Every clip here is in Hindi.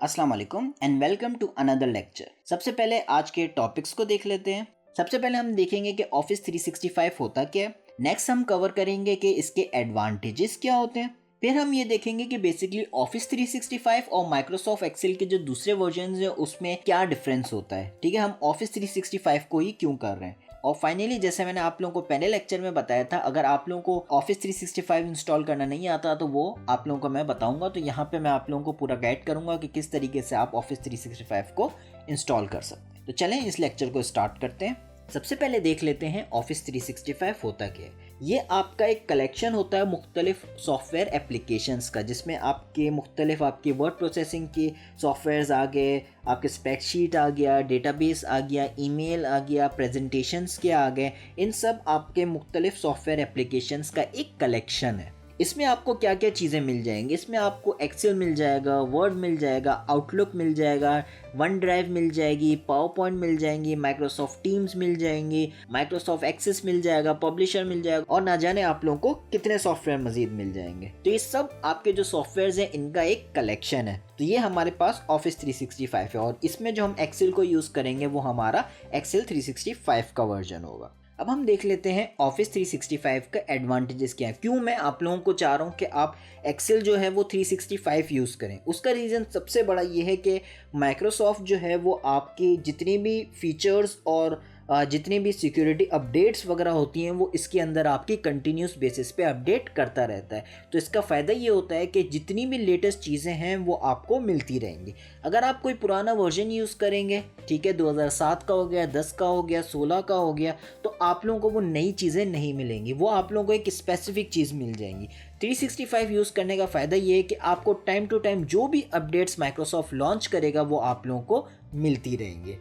अस्सलाम वालेकुम and welcome to another lecture. सबसे पहले आज के टॉपिक्स को देख लेते हैं। सबसे पहले हम देखेंगे कि ऑफिस 365 होता क्या है। नेक्स्ट हम कवर करेंगे कि इसके एडवांटेजेस क्या होते हैं। फिर हम ये देखेंगे कि बेसिकली ऑफिस 365 और माइक्रोसॉफ्ट एक्सेल के जो दूसरे वर्जन हैं उसमें क्या डिफरेंस होता है। ठीक है, हम ऑफिस 365 को ही क्यों कर रहे हैं। और फाइनली जैसे मैंने आप लोगों को पहले लेक्चर में बताया था, अगर आप लोगों को ऑफिस 365 इंस्टॉल करना नहीं आता तो वो आप लोगों को मैं बताऊंगा। तो यहाँ पे मैं आप लोगों को पूरा गाइड करूंगा कि किस तरीके से आप ऑफिस 365 को इंस्टॉल कर सकते हैं। तो चलें इस लेक्चर को स्टार्ट करते हैं। सबसे पहले देख लेते हैं ऑफिस 365 होता क्या है। ये आपका एक कलेक्शन होता है मुख्तलिफ सॉफ्टवेयर एप्लीकेशंस का, जिसमें आपके मुख्तलिफ आपके वर्ड प्रोसेसिंग के सॉफ्टवेयर्स आ गए, आपके स्प्रेडशीट आ गया, डेटाबेस आ गया, ईमेल आ गया, प्रेजेंटेशंस के आ गए। इन सब आपके मुख्तलिफ सॉफ्टवेयर एप्लीकेशंस का एक कलेक्शन है। इसमें आपको क्या क्या चीज़ें मिल जाएंगी। इसमें आपको एक्सेल मिल जाएगा, वर्ड मिल जाएगा, आउटलुक मिल जाएगा, वन ड्राइव मिल जाएगी, पावर पॉइंट मिल जाएंगी, माइक्रोसॉफ्ट टीम्स मिल जाएंगी, माइक्रोसॉफ्ट एक्सेस मिल जाएगा, पब्लिशर मिल जाएगा और ना जाने आप लोगों को कितने सॉफ्टवेयर मजीद मिल जाएंगे। तो ये सब आपके जो सॉफ्टवेयर हैं इनका एक कलेक्शन है। तो ये हमारे पास ऑफिस 365 है और इसमें जो हम एक्सेल को यूज़ करेंगे वो हमारा एक्सेल 365 का वर्जन होगा। अब हम देख लेते हैं ऑफिस 365 का एडवांटेजेस क्या है। क्यों मैं आप लोगों को चाह रहा हूँ कि आप एक्सेल जो है वो 365 यूज़ करें। उसका रीज़न सबसे बड़ा ये है कि माइक्रोसॉफ्ट जो है वो आपकी जितनी भी फीचर्स और जितनी भी सिक्योरिटी अपडेट्स वगैरह होती हैं वो इसके अंदर आपकी कंटिन्यूस बेसिस पे अपडेट करता रहता है। तो इसका फ़ायदा ये होता है कि जितनी भी लेटेस्ट चीज़ें हैं वो आपको मिलती रहेंगी। अगर आप कोई पुराना वर्जन यूज़ करेंगे, ठीक है, 2007 का हो गया, 10 का हो गया, 16 का हो गया, तो आप लोगों को वो नई चीज़ें नहीं मिलेंगी। वो आप लोगों को एक स्पेसिफिक चीज़ मिल जाएंगी। 365 यूज़ करने का फ़ायदा ये है कि आपको टाइम टू टाइम जो भी अपडेट्स माइक्रोसॉफ्ट लॉन्च करेगा वो आप लोगों को मिलती रहेंगे।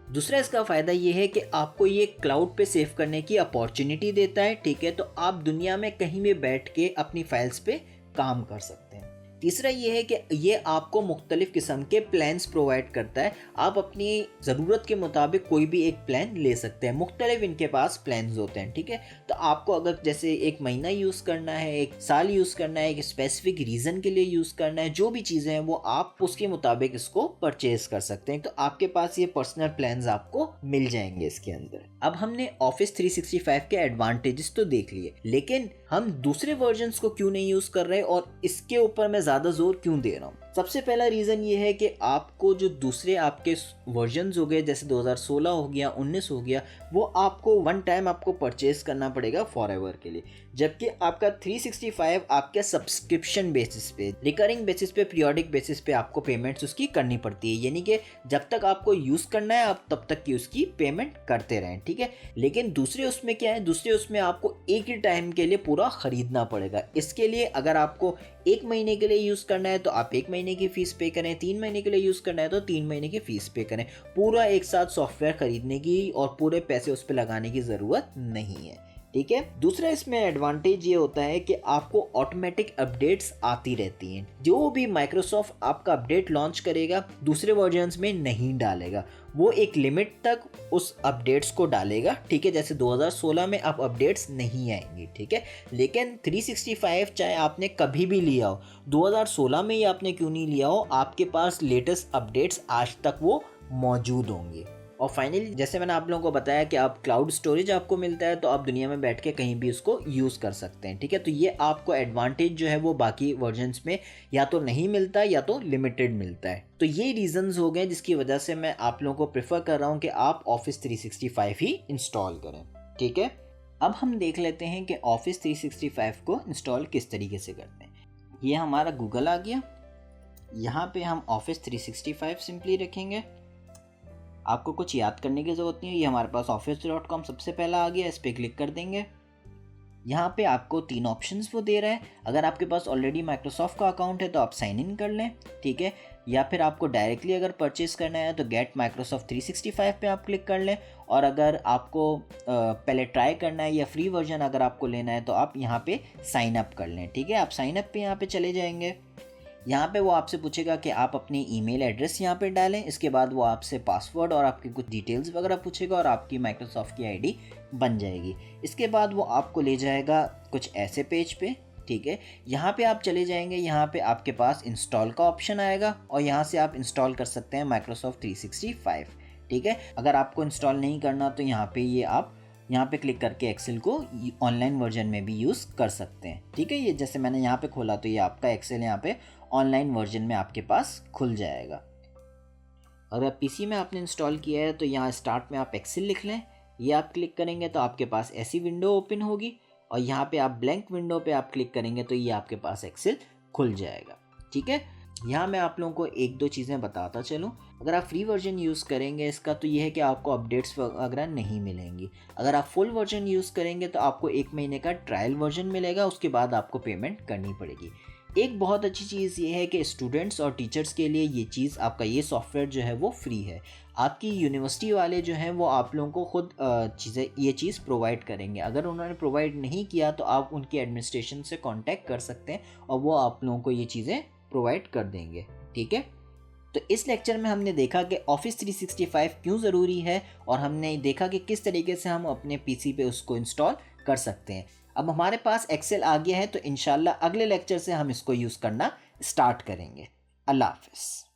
दूसरा इसका फ़ायदा ये है कि आपको ये क्लाउड पे सेव करने की अपॉर्चुनिटी देता है। ठीक है, तो आप दुनिया में कहीं भी बैठ के अपनी फाइल्स पे काम कर सकते हैं। तीसरा ये है कि ये आपको मुख्तलिफ़ किस्म के प्लान्स प्रोवाइड करता है। आप अपनी ज़रूरत के मुताबिक कोई भी एक प्लान ले सकते हैं। मुख्तलिफ इनके पास प्लान्स होते हैं। ठीक है, तो आपको अगर जैसे एक महीना यूज़ करना है, एक साल यूज़ करना है, एक स्पेसिफिक रीज़न के लिए यूज़ करना है, जो भी चीज़ें हैं वो आप उसके मुताबिक इसको परचेज़ कर सकते हैं। तो आपके पास ये पर्सनल प्लान्स आपको मिल जाएंगे इसके अंदर। अब हमने ऑफिस 365 के एडवांटेजेस तो देख लिए, लेकिन हम दूसरे वर्जन्स को क्यों नहीं यूज़ कर रहे और इसके ऊपर मैं ज़्यादा जोर क्यों दे रहा हूँ। सबसे पहला रीज़न ये है कि आपको जो दूसरे आपके वर्जन्स हो गए, जैसे 2016 हो गया, 19 हो गया, वो आपको वन टाइम आपको परचेज करना पड़ेगा फॉर एवर के लिए। जबकि आपका 365 आपके सब्सक्रिप्शन बेसिस पे, रिकरिंग बेसिस पे, पीरियोडिक बेसिस पे आपको पेमेंट्स उसकी करनी पड़ती है। यानी कि जब तक आपको यूज़ करना है आप तब तक की उसकी पेमेंट करते रहें। ठीक है, लेकिन दूसरे उसमें क्या है, दूसरे उसमें आपको एक ही टाइम के लिए पूरा ख़रीदना पड़ेगा। इसके लिए अगर आपको एक महीने के लिए यूज़ करना है तो आप एक महीने की फ़ीस पे करें, 3 महीने के लिए यूज़ करना है तो 3 महीने की फ़ीस पे करें। पूरा एक साथ सॉफ्टवेयर ख़रीदने की और पूरे पैसे उस पर लगाने की ज़रूरत नहीं है। ठीक है, दूसरा इसमें एडवांटेज ये होता है कि आपको ऑटोमेटिक अपडेट्स आती रहती हैं। जो भी माइक्रोसॉफ्ट आपका अपडेट लॉन्च करेगा दूसरे वर्जन्स में नहीं डालेगा, वो एक लिमिट तक उस अपडेट्स को डालेगा। ठीक है, जैसे 2016 में अब अपडेट्स नहीं आएंगी। ठीक है, लेकिन 365 चाहे आपने कभी भी लिया हो, 2016 में ही आपने क्यों नहीं लिया हो, आपके पास लेटेस्ट अपडेट्स आज तक वो मौजूद होंगे। और फाइनली जैसे मैंने आप लोगों को बताया कि आप क्लाउड स्टोरेज आपको मिलता है, तो आप दुनिया में बैठ के कहीं भी उसको यूज़ कर सकते हैं। ठीक है, तो ये आपको एडवांटेज जो है वो बाकी वर्जन्स में या तो नहीं मिलता या तो लिमिटेड मिलता है। तो ये रीजंस हो गए जिसकी वजह से मैं आप लोगों को प्रेफर कर रहा हूँ कि आप ऑफिस 365 ही इंस्टॉल करें। ठीक है, अब हम देख लेते हैं कि ऑफिस 365 को इंस्टॉल किस तरीके से करते हैं। ये हमारा गूगल आ गया, यहाँ पे हम ऑफिस 365 सिंपली रखेंगे। आपको कुछ याद करने की ज़रूरत नहीं है, ये हमारे पास office.com सबसे पहला आ गया, इस पर क्लिक कर देंगे। यहाँ पे आपको 3 ऑप्शंस वो दे रहा है। अगर आपके पास ऑलरेडी माइक्रोसॉफ्ट का अकाउंट है तो आप साइन इन कर लें। ठीक है, या फिर आपको डायरेक्टली अगर परचेस करना है तो गेट माइक्रोसॉफ्ट 365 पे आप क्लिक कर लें। और अगर आपको पहले ट्राई करना है या फ्री वर्जन अगर आपको लेना है तो आप यहाँ पे साइन अप कर लें। ठीक है, आप साइन अप पे यहाँ पे चले जाएंगे। यहाँ पे वो आपसे पूछेगा कि आप अपनी ईमेल एड्रेस यहाँ पे डालें। इसके बाद वो आपसे पासवर्ड और आपकी कुछ डिटेल्स वगैरह पूछेगा और आपकी माइक्रोसॉफ्ट की आईडी बन जाएगी। इसके बाद वो आपको ले जाएगा कुछ ऐसे पेज पे ठीक है, यहाँ पे आप चले जाएंगे, यहाँ पे आपके पास इंस्टॉल का ऑप्शन आएगा और यहाँ से आप इंस्टॉल कर सकते हैं माइक्रोसॉफ्ट 365। ठीक है, अगर आपको इंस्टॉल नहीं करना तो यहाँ पे ये आप यहाँ पे क्लिक करके एक्सेल को ऑनलाइन वर्जन में भी यूज़ कर सकते हैं। ठीक है, ये जैसे मैंने यहाँ पे खोला तो ये आपका एक्सेल यहाँ पे ऑनलाइन वर्जन में आपके पास खुल जाएगा। अगर पीसी में आपने इंस्टॉल किया है तो यहाँ स्टार्ट में आप एक्सेल लिख लें, ये आप क्लिक करेंगे तो आपके पास ऐसी विंडो ओपन होगी और यहाँ पे आप ब्लैंक विंडो पे आप क्लिक करेंगे तो ये आपके पास एक्सेल खुल जाएगा। ठीक है, यहाँ मैं आप लोगों को एक दो चीज़ें बताता चलूँ। अगर आप फ्री वर्जन यूज़ करेंगे इसका तो ये है कि आपको अपडेट्स वगैरह नहीं मिलेंगी। अगर आप फुल वर्जन यूज़ करेंगे तो आपको 1 महीने का ट्रायल वर्जन मिलेगा, उसके बाद आपको पेमेंट करनी पड़ेगी। एक बहुत अच्छी चीज़ ये है कि स्टूडेंट्स और टीचर्स के लिए ये चीज़, आपका ये सॉफ्टवेयर जो है वो फ्री है। आपकी यूनिवर्सिटी वाले जो हैं वो आप लोगों को खुद ये चीज़ प्रोवाइड करेंगे। अगर उन्होंने प्रोवाइड नहीं किया तो आप उनकी एडमिनिस्ट्रेशन से कांटेक्ट कर सकते हैं और वो आप लोगों को ये चीज़ें प्रोवाइड कर देंगे। ठीक है, तो इस लेक्चर में हमने देखा कि ऑफिस 365 क्यों ज़रूरी है और हमने देखा कि किस तरीके से हम अपने पीसी पे उसको इंस्टॉल कर सकते हैं। अब हमारे पास एक्सेल आ गया है तो इंशाल्लाह अगले लेक्चर से हम इसको यूज़ करना स्टार्ट करेंगे। अल्लाह हाफ़िज़।